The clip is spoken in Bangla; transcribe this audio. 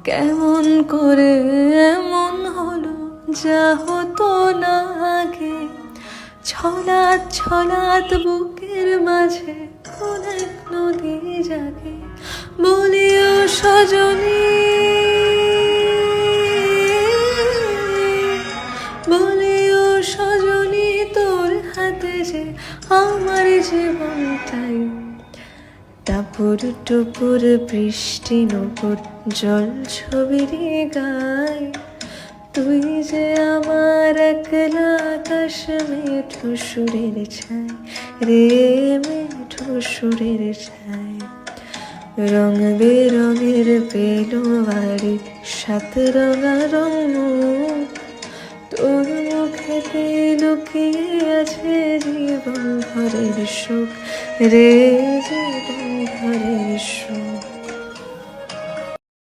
কেমন করে এমন হলো যা হতো না আগে, ছলাৎ ছলাৎ বুকের মাঝে কোন এক নদী জাগে। বলিও সজনী, বলিও সজনী, তোর হাতে যে আমার জীবনটাই। টাপুর টুপুর বৃষ্টি নপুর জল ছবির গায়, তুই যে আমার একলা আকাশ মেঠো সুরের ছায় রে, মেঠো সুরের ছায়। রং বেরঙের পেলো বাড়ি সাত রঙা রঙ, তোর মুখেতে লুকিয়ে আছে জীবন ভরের সুখ রে, জীবন ভরের সুখ।